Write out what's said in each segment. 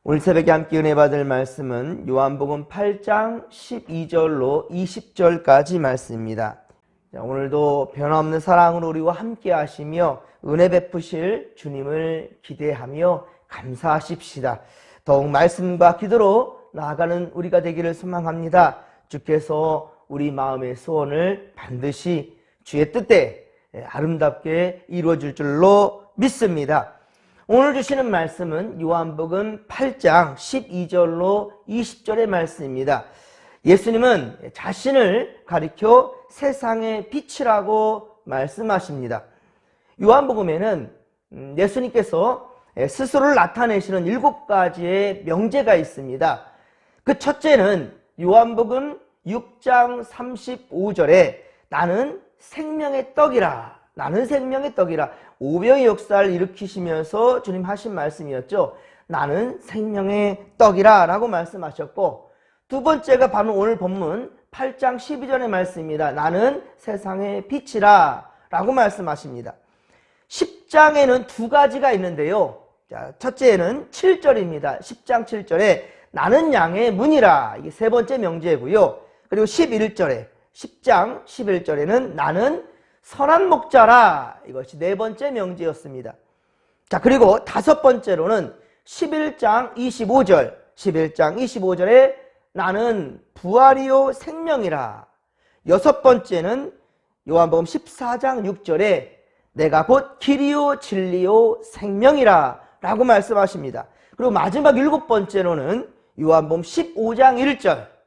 오늘 새벽에 함께 은혜 받을 말씀은 요한복음 8장 12절로 20절까지 말씀입니다. 오늘도 변함없는 사랑으로 우리와 함께 하시며 은혜 베푸실 주님을 기대하며 감사하십시다. 더욱 말씀과 기도로 나아가는 우리가 되기를 소망합니다. 주께서 우리 마음의 소원을 반드시 주의 뜻대 아름답게 이루어질 줄로 믿습니다. 오늘 주시는 말씀은 요한복음 8장 12절로 20절의 말씀입니다. 예수님은 자신을 가리켜 세상의 빛이라고 말씀하십니다. 요한복음에는 예수님께서 스스로를 나타내시는 7가지의 명제가 있습니다. 그 첫째는 요한복음 6장 35절에 나는 생명의 떡이라, 나는 생명의 떡이라, 오병의 역사를 일으키시면서 주님 하신 말씀이었죠. 나는 생명의 떡이라 라고 말씀하셨고, 두 번째가 바로 오늘 본문 8장 12절의 말씀입니다. 나는 세상의 빛이라 라고 말씀하십니다. 10장에는 두 가지가 있는데요. 자, 첫째는 7절입니다. 10장 7절에 나는 양의 문이라, 이게 세 번째 명제고요. 그리고 11절에 10장 11절에는 나는 선한 목자라, 이것이 네 번째 명제였습니다. 자, 그리고 다섯 번째로는 11장 25절에 나는 부활이요 생명이라. 여섯 번째는 요한복음 14장 6절에 내가 곧 길이요 진리요 생명이라 라고 말씀하십니다. 그리고 마지막 일곱 번째로는 요한복음 15장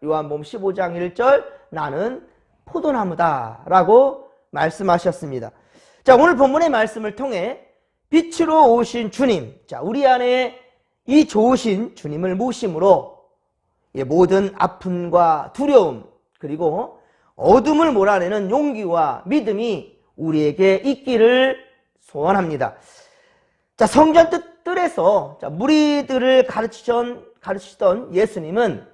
1절 나는 포도나무다 라고 말씀하셨습니다. 자, 오늘 본문의 말씀을 통해 빛으로 오신 주님, 자, 우리 안에 이 좋으신 주님을 모심으로 모든 아픔과 두려움, 그리고 어둠을 몰아내는 용기와 믿음이 우리에게 있기를 소원합니다. 자, 성전 뜰에서 무리들을 가르치던 예수님은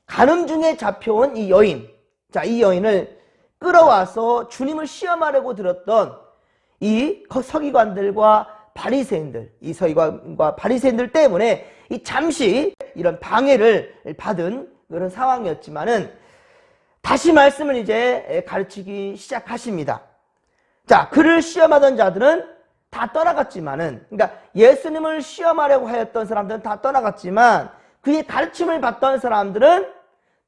간음 중에 잡혀온 이 여인, 자, 이 여인을 끌어와서 주님을 시험하려고 들었던 이 서기관들과 바리새인들, 이 서기관과 바리새인들 때문에 이 잠시 이런 방해를 받은 그런 상황이었지만은 다시 말씀을 이제 가르치기 시작하십니다. 자, 그를 시험하던 자들은 다 떠나갔지만은, 그러니까 예수님을 시험하려고 하였던 사람들은 다 떠나갔지만 그의 가르침을 받던 사람들은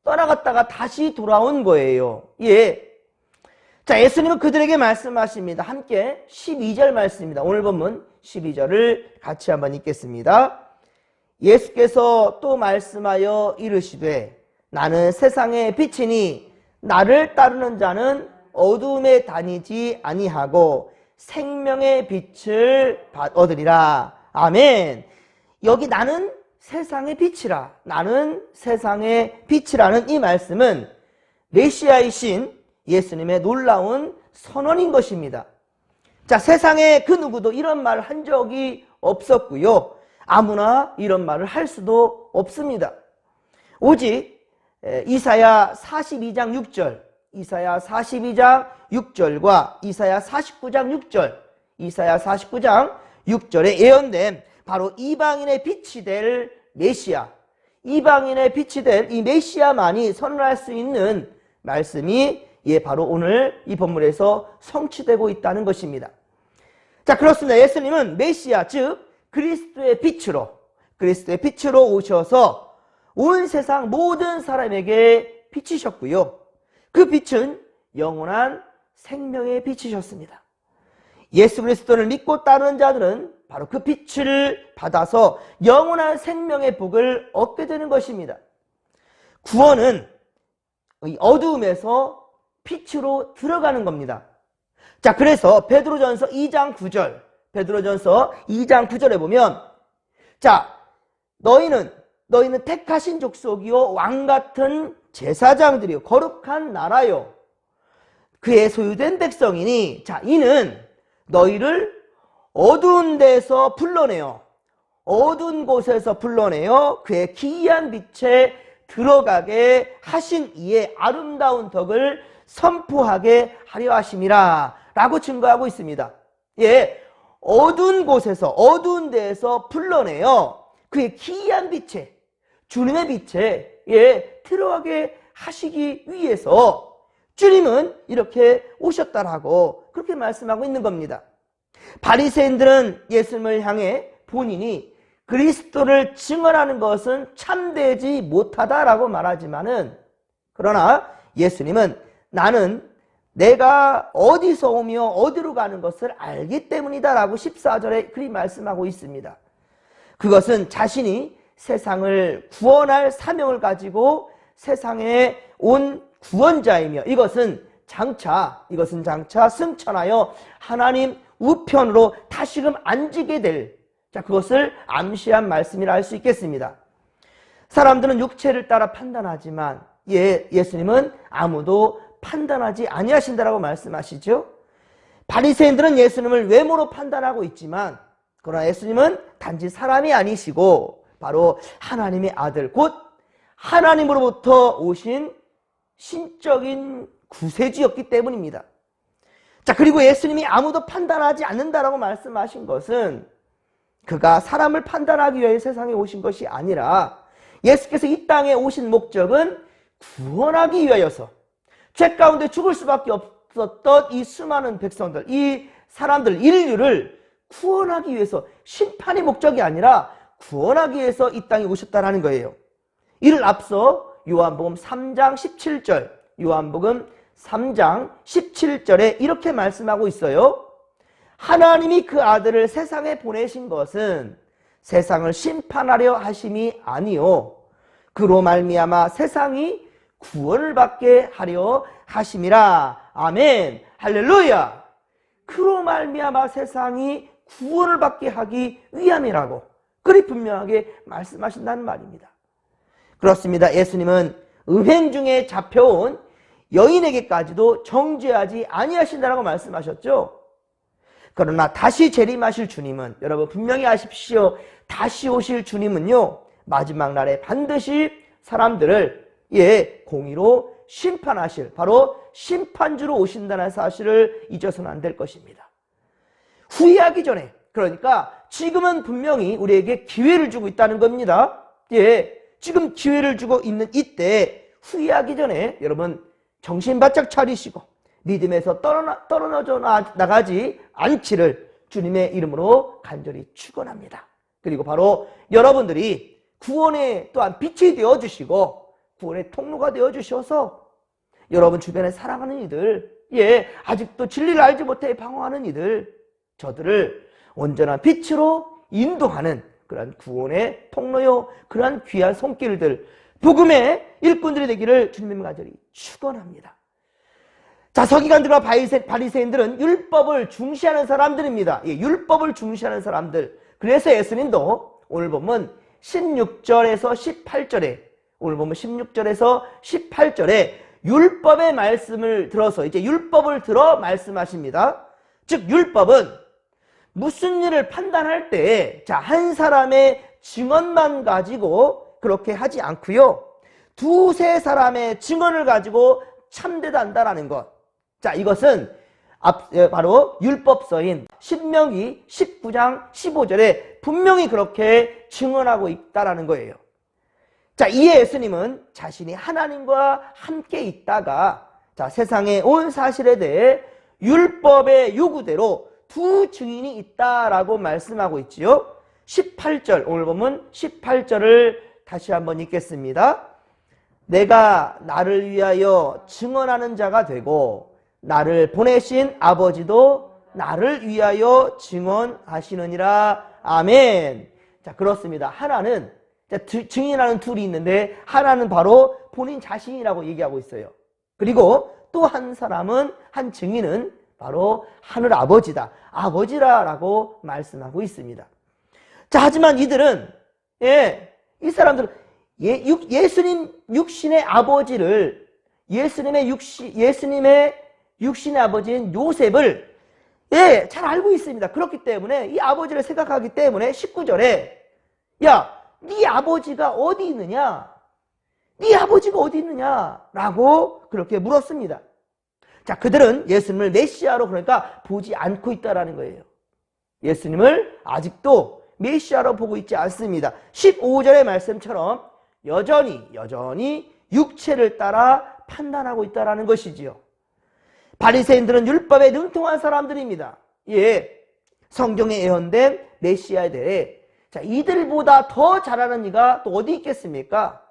떠나갔다가 다시 돌아온 거예요. 예. 자, 예수님은 그들에게 말씀하십니다. 함께 12절 말씀입니다. 오늘 본문 12절을 같이 한번 읽겠습니다. 예수께서 또 말씀하여 이르시되 나는 세상의 빛이니 나를 따르는 자는 어두움에 다니지 아니하고 생명의 빛을 얻으리라. 아멘. 여기 나는 세상의 빛이라, 나는 세상의 빛이라는 이 말씀은 메시아이신 예수님의 놀라운 선언인 것입니다. 자, 세상에 그 누구도 이런 말을 한 적이 없었고요. 아무나 이런 말을 할 수도 없습니다. 오직 이사야 42장 6절, 이사야 42장 6절과 이사야 49장 6절에 예언된 바로 이방인의 빛이 될 메시아, 이방인의 빛이 될 이 메시아만이 선언할 수 있는 말씀이 바로 오늘 이 본문에서 성취되고 있다는 것입니다. 자, 그렇습니다. 예수님은 메시아, 즉 그리스도의 빛으로 오셔서 온 세상 모든 사람에게 비치셨고요. 그 빛은 영원한 생명의 빛이셨습니다. 예수 그리스도를 믿고 따르는 자들은 바로 그 빛을 받아서 영원한 생명의 복을 얻게 되는 것입니다. 구원은 이 어두움에서 빛으로 들어가는 겁니다. 자, 그래서 베드로전서 2장 9절에 보면, 자, 너희는 택하신 족속이요 왕같은 제사장들이요 거룩한 나라요 그의 소유된 백성이니, 자, 이는 너희를 어두운 데서 불러내어, 어두운 곳에서 불러내어 그의 기이한 빛에 들어가게 하신 이의 아름다운 덕을 선포하게 하려 하심이라 라고 증거하고 있습니다. 예, 어두운 곳에서, 어두운 데에서 불러내어 그의 기이한 빛에, 주님의 빛에 들어가게 하시기 위해서 주님은 이렇게 오셨다라고 그렇게 말씀하고 있는 겁니다. 바리새인들은 예수님을 향해 본인이 그리스도를 증언하는 것은 참되지 못하다라고 말하지만은, 그러나 예수님은 나는 내가 어디서 오며 어디로 가는 것을 알기 때문이다 라고 14절에 그리 말씀하고 있습니다. 그것은 자신이 세상을 구원할 사명을 가지고 세상에 온 구원자이며 이것은 장차 승천하여 하나님 우편으로 다시금 앉게 될, 그것을 암시한 말씀이라 할 수 있겠습니다. 사람들은 육체를 따라 판단하지만 예수님은 아무도 판단하지 아니하신다라고 말씀하시죠. 바리새인들은 예수님을 외모로 판단하고 있지만, 그러나 예수님은 단지 사람이 아니시고 바로 하나님의 아들, 곧 하나님으로부터 오신 신적인 구세주였기 때문입니다. 그리고 예수님이 아무도 판단하지 않는다라고 말씀하신 것은 그가 사람을 판단하기 위해 세상에 오신 것이 아니라 예수께서 이 땅에 오신 목적은 구원하기 위하여서 죄 가운데 죽을 수밖에 없었던 이 수많은 백성들, 이 사람들, 인류를 구원하기 위해서, 심판의 목적이 아니라 구원하기 위해서 이 땅에 오셨다는 거예요. 이를 앞서 요한복음 3장 17절, 요한복음 3장 17절에 이렇게 말씀하고 있어요. 하나님이 그 아들을 세상에 보내신 것은 세상을 심판하려 하심이 아니요 그로 말미암아 세상이 구원을 받게 하려 하심이라. 아멘, 할렐루야. 그로 말미암아 세상이 구원을 받게 하기 위함이라고 그리 분명하게 말씀하신다는 말입니다. 그렇습니다. 예수님은 음행 중에 잡혀온 여인에게까지도 정죄하지 아니하신다라고 말씀하셨죠. 그러나 다시 재림하실 주님은, 여러분 분명히 아십시오. 다시 오실 주님은요, 마지막 날에 반드시 사람들을 공의로 심판하실, 바로 심판주로 오신다는 사실을 잊어서는 안 될 것입니다. 후회하기 전에, 그러니까 지금은 분명히 우리에게 기회를 주고 있다는 겁니다. 지금 기회를 주고 있는 이때 후회하기 전에 여러분 정신 바짝 차리시고 믿음에서 떨어져 나가지 않기를 주님의 이름으로 간절히 축원합니다. 그리고 바로 여러분들이 구원의 또한 빛이 되어주시고 구원의 통로가 되어주셔서 여러분 주변에 사랑하는 이들, 아직도 진리를 알지 못해 방황하는 이들, 저들을 온전한 빛으로 인도하는 그러한 구원의 통로요, 그러한 귀한 손길들, 복음의 일꾼들이 되기를 주님의 간절히 축원합니다. 자, 서기관들과 바리새인들은 율법을 중시하는 사람들입니다. 율법을 중시하는 사람들. 그래서 예수님도 오늘 보면 16절에서 18절에, 오늘 보면 16절에서 18절에 율법의 말씀을 들어서 이제 율법을 들어 말씀하십니다. 즉 율법은 무슨 일을 판단할 때 한 사람의 증언만 가지고 그렇게 하지 않고요, 두세 사람의 증언을 가지고 참되다 한다라는 것. 자, 이것은 바로 율법서인 신명기 19장 15절에 분명히 그렇게 증언하고 있다라는 거예요. 자, 이에 예수님은 자신이 하나님과 함께 있다가 세상에 온 사실에 대해 율법의 요구대로 두 증인이 있다라고 말씀하고 있지요. 18절, 오늘 보면 18절을 다시 한번 읽겠습니다. 내가 나를 위하여 증언하는 자가 되고 나를 보내신 아버지도 나를 위하여 증언하시느니라. 아멘. 자, 그렇습니다. 하나는, 증인하는 둘이 있는데 하나는 바로 본인 자신이라고 얘기하고 있어요. 그리고 또 한 사람은, 한 증인은 바로 하늘 아버지다, 아버지라라고 말씀하고 있습니다. 자, 하지만 이들은, 이 사람들은 예수님 육신의 아버지를, 예수님의 육신의 아버지인 요셉을 잘 알고 있습니다. 그렇기 때문에 이 아버지를 생각하기 때문에 19절에 야, 네 아버지가 어디 있느냐? 네 아버지가 어디 있느냐? 라고 그렇게 물었습니다. 자, 그들은 예수님을 메시아로, 그러니까 보지 않고 있다라는 거예요. 예수님을 아직도 메시아로 보고 있지 않습니다. 15절의 말씀처럼 여전히 육체를 따라 판단하고 있다는 것이지요. 바리새인들은 율법에 능통한 사람들입니다. 예, 성경에 예언된 메시아에 대해 자, 이들보다 더 잘하는 이가 또 어디 있겠습니까?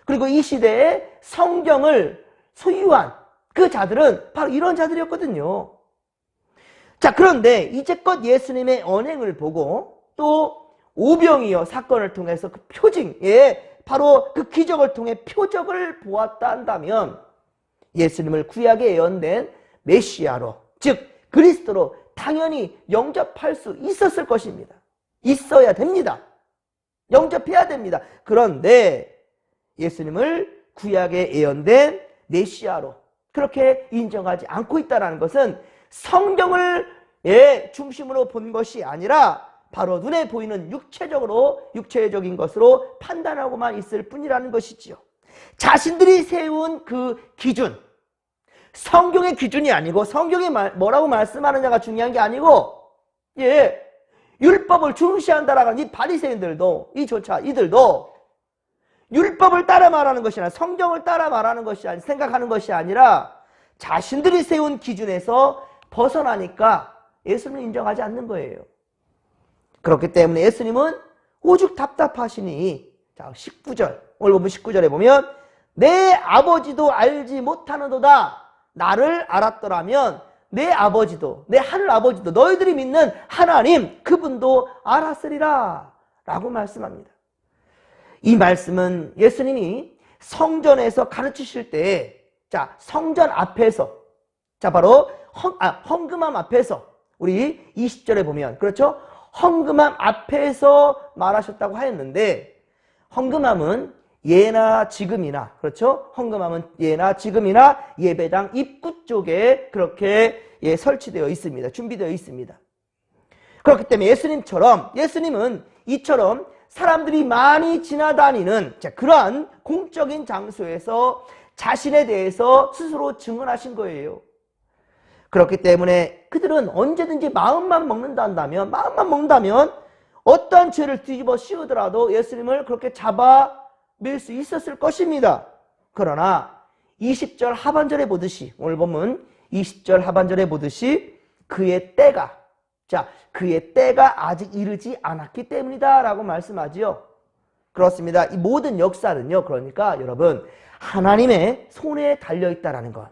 그리고 이 시대에 성경을 소유한 그 자들은 바로 이런 자들이었거든요. 자, 그런데 이제껏 예수님의 언행을 보고 또 오병이어 사건을 통해서 그 표징, 예, 바로 그 기적을 통해 표적을 보았다 한다면 예수님을 구약에 예언된 메시아로, 즉 그리스도로 당연히 영접할 수 있었을 것입니다. 있어야 됩니다. 영접해야 됩니다. 그런데 예수님을 구약에 예언된 메시아로 그렇게 인정하지 않고 있다는 것은 성경을 중심으로 본 것이 아니라 바로 눈에 보이는 육체적인 것으로 판단하고만 있을 뿐이라는 것이지요. 자신들이 세운 그 기준, 성경의 기준이 아니고 성경이 뭐라고 말씀하느냐가 중요한 게 아니고, 예, 율법을 중시한다라는 이 바리새인들도 이들도 율법을 따라 말하는 것이 아니라 성경을 따라 말하는 것이 아니라 생각하는 것이 아니라 자신들이 세운 기준에서 벗어나니까 예수님을 인정하지 않는 거예요. 그렇기 때문에 예수님은 오죽 답답하시니, 자 19절, 오늘 보면 19절에 보면 내 아버지도 알지 못하는도다. 나를 알았더라면 내 아버지도, 내 하늘 아버지도, 너희들이 믿는 하나님 그분도 알았으리라 라고 말씀합니다. 이 말씀은 예수님이 성전에서 가르치실 때, 자 성전 앞에서, 자 바로 헌금함 앞에서, 우리 20절에 보면 그렇죠? 헌금함 앞에서 말하셨다고 하였는데, 헌금함은 예나 지금이나, 그렇죠? 헌금함은 예나 지금이나 예배당 입구 쪽에 그렇게 설치되어 있습니다. 준비되어 있습니다. 그렇기 때문에 예수님은 이처럼 사람들이 많이 지나다니는 그러한 공적인 장소에서 자신에 대해서 스스로 증언하신 거예요. 그렇기 때문에 그들은 언제든지 마음만 먹는다면 어떠한 죄를 뒤집어 씌우더라도 예수님을 그렇게 잡아낼 수 있었을 것입니다. 그러나 20절 하반절에 보듯이, 오늘 보면 20절 하반절에 보듯이 그의 때가 아직 이르지 않았기 때문이다 라고 말씀하지요. 그렇습니다. 이 모든 역사는요, 그러니까 여러분 하나님의 손에 달려있다라는 것,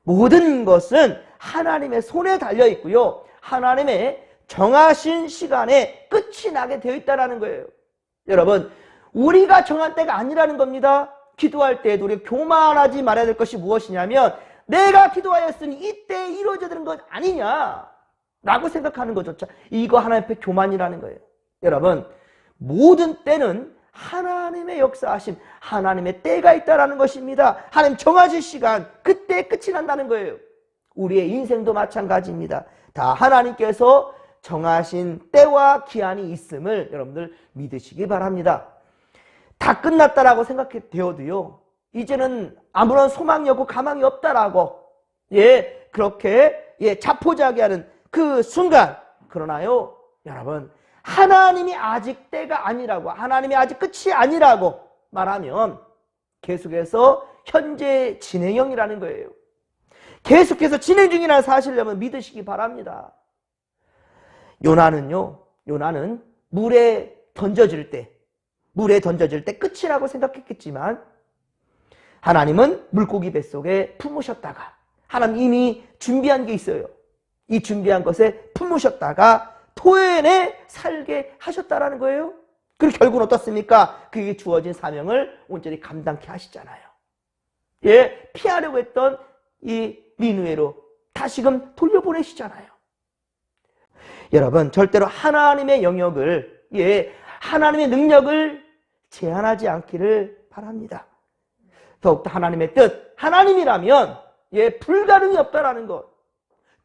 모든 것은 하나님의 손에 달려있고요, 하나님의 정하신 시간에 끝이 나게 되어 있다는 거예요. 여러분, 우리가 정한 때가 아니라는 겁니다. 기도할 때에도 우리가 교만하지 말아야 될 것이 무엇이냐면, 내가 기도하였으니 이때 이루어져야 되는 것 아니냐 라고 생각하는 것조차 이거 하나님 앞에 교만이라는 거예요. 여러분, 모든 때는 하나님의 역사하심, 하나님의 때가 있다는 것입니다. 하나님 정하신 시간, 그때 끝이 난다는 거예요. 우리의 인생도 마찬가지입니다. 다 하나님께서 정하신 때와 기한이 있음을 여러분들 믿으시기 바랍니다. 다 끝났다라고 생각되어도요, 이제는 아무런 소망이 없고 가망이 없다라고 그렇게 자포자기하는 그 순간, 그러나요 여러분, 하나님이 아직 때가 아니라고, 하나님이 아직 끝이 아니라고 말하면 계속해서 현재 진행형이라는 거예요. 계속해서 진행 중이라는 사실을 여러분 믿으시기 바랍니다. 요나는 물에 던져질 때 끝이라고 생각했겠지만, 하나님은 물고기 뱃속에 품으셨다가, 하나님 이미 준비한 게 있어요. 이 준비한 것에 품으셨다가 토해내 살게 하셨다라는 거예요. 그리고 결국은 어떻습니까? 그에게 주어진 사명을 온전히 감당케 하시잖아요. 피하려고 했던 이 니느웨로 다시금 돌려보내시잖아요. 여러분, 절대로 하나님의 영역을, 하나님의 능력을 제한하지 않기를 바랍니다. 더욱더 하나님의 뜻, 하나님이라면 불가능이 없다라는 것,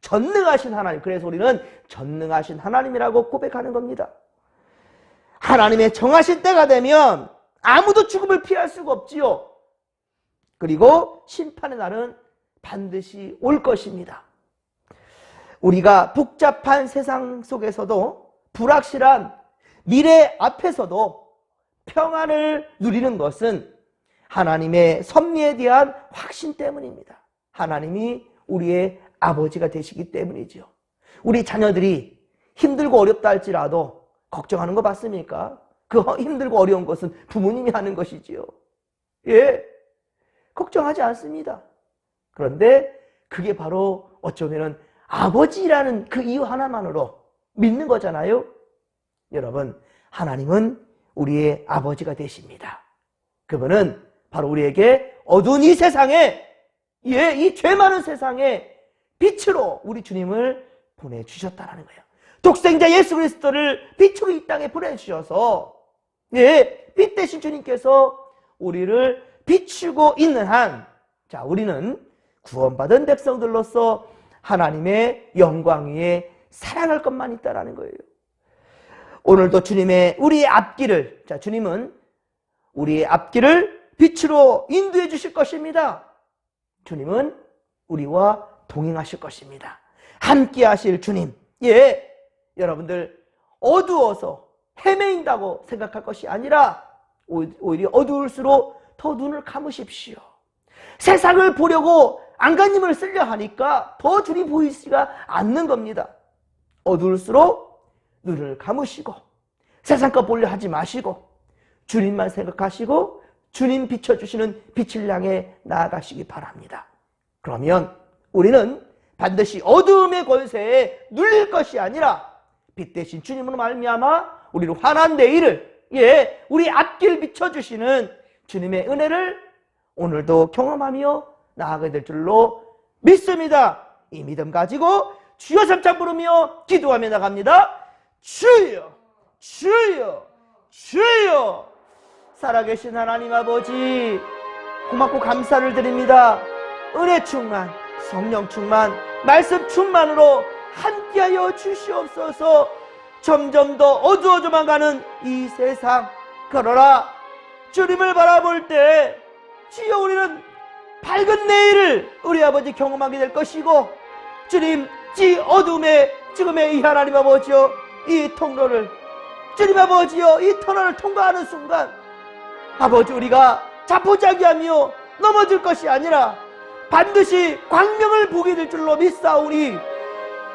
전능하신 하나님, 그래서 우리는 전능하신 하나님이라고 고백하는 겁니다. 하나님의 정하신 때가 되면 아무도 죽음을 피할 수가 없지요. 그리고 심판의 날은 반드시 올 것입니다. 우리가 복잡한 세상 속에서도 불확실한 미래 앞에서도 평안을 누리는 것은 하나님의 섭리에 대한 확신 때문입니다. 하나님이 우리의 아버지가 되시기 때문이죠. 우리 자녀들이 힘들고 어렵다 할지라도 걱정하는 거 맞습니까? 그 힘들고 어려운 것은 부모님이 하는 것이지요. 예, 걱정하지 않습니다. 그런데 그게 바로 어쩌면 아버지라는 그 이유 하나만으로 믿는 거잖아요. 여러분, 하나님은 우리의 아버지가 되십니다. 그분은 바로 우리에게 어두운 이 세상에, 예, 이 죄 많은 세상에 빛으로 우리 주님을 보내주셨다는 거예요. 독생자 예수 그리스도를 빛으로 이 땅에 보내주셔서, 예, 빛 대신 주님께서 우리를 비추고 있는 한, 자, 우리는 구원받은 백성들로서 하나님의 영광 위에 살아갈 것만 있다라는 거예요. 오늘도 주님의 우리의 앞길을, 자, 주님은 우리의 앞길을 빛으로 인도해 주실 것입니다. 주님은 우리와 동행하실 것입니다. 함께 하실 주님. 예, 여러분들 어두워서 헤매인다고 생각할 것이 아니라 오히려 어두울수록 더 눈을 감으십시오. 세상을 보려고 안간힘을 쓰려 하니까 더 주님 보이지가 않는 겁니다. 어두울수록 눈을 감으시고 세상 것 보려 하지 마시고 주님만 생각하시고 주님 비춰주시는 빛을 향해 나아가시기 바랍니다. 그러면 우리는 반드시 어두움의 권세에 눌릴 것이 아니라 빛 대신 주님으로 말미암아 우리를 환한 내일을, 예, 우리 앞길 비춰주시는 주님의 은혜를 오늘도 경험하며 나아가게 될 줄로 믿습니다. 이 믿음 가지고 주여 삼창 부르며 기도하며 나갑니다. 주여, 주여, 주여. 살아계신 하나님 아버지, 고맙고 감사를 드립니다. 은혜 충만, 성령 충만, 말씀 충만으로 함께하여 주시옵소서. 점점 더 어두워져만 가는 이 세상, 그러나 주님을 바라볼 때 주여 우리는 밝은 내일을 우리 아버지 경험하게 될 것이고, 주님, 이 어둠의 지금의 이 하나님 아버지여, 이 통로를, 주님 아버지여, 이 터널을 통과하는 순간 아버지 우리가 자포자기하며 넘어질 것이 아니라 반드시 광명을 보게 될 줄로 믿사오니,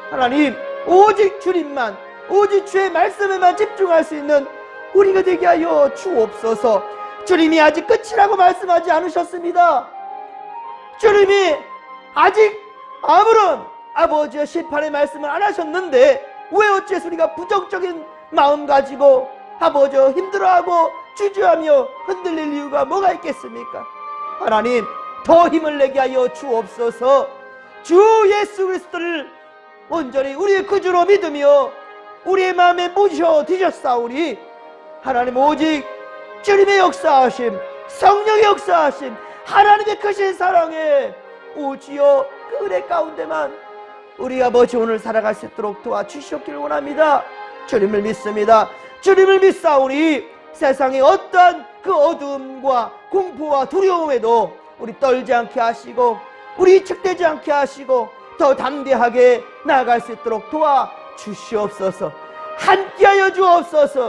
하나님, 오직 주님만, 오직 주의 말씀에만 집중할 수 있는 우리가 되게 하여 주옵소서. 주님이 아직 끝이라고 말씀하지 않으셨습니다. 주님이 아직 아무런 아버지의 심판의 말씀을 안 하셨는데 왜 어째서 우리가 부정적인 마음 가지고 아버지여 힘들어하고 주저하며 흔들릴 이유가 뭐가 있겠습니까? 하나님, 더 힘을 내게 하여 주옵소서. 주 예수 그리스도를 온전히 우리의 구주로 믿으며 우리의 마음에 모셔 드셨사오니, 하나님 오직 주님의 역사하심, 성령의 역사하심, 하나님의 크신 사랑에 오지어 그 은혜 가운데만 우리 아버지 오늘 살아갈 수 있도록 도와주시옵기를 원합니다. 주님을 믿습니다. 주님을 믿사오니 세상의 어떠한 그 어두움과 공포와 두려움에도 우리 떨지 않게 하시고 우리 축되지 않게 하시고 더 담대하게 나아갈 수 있도록 도와주시옵소서. 함께하여 주옵소서.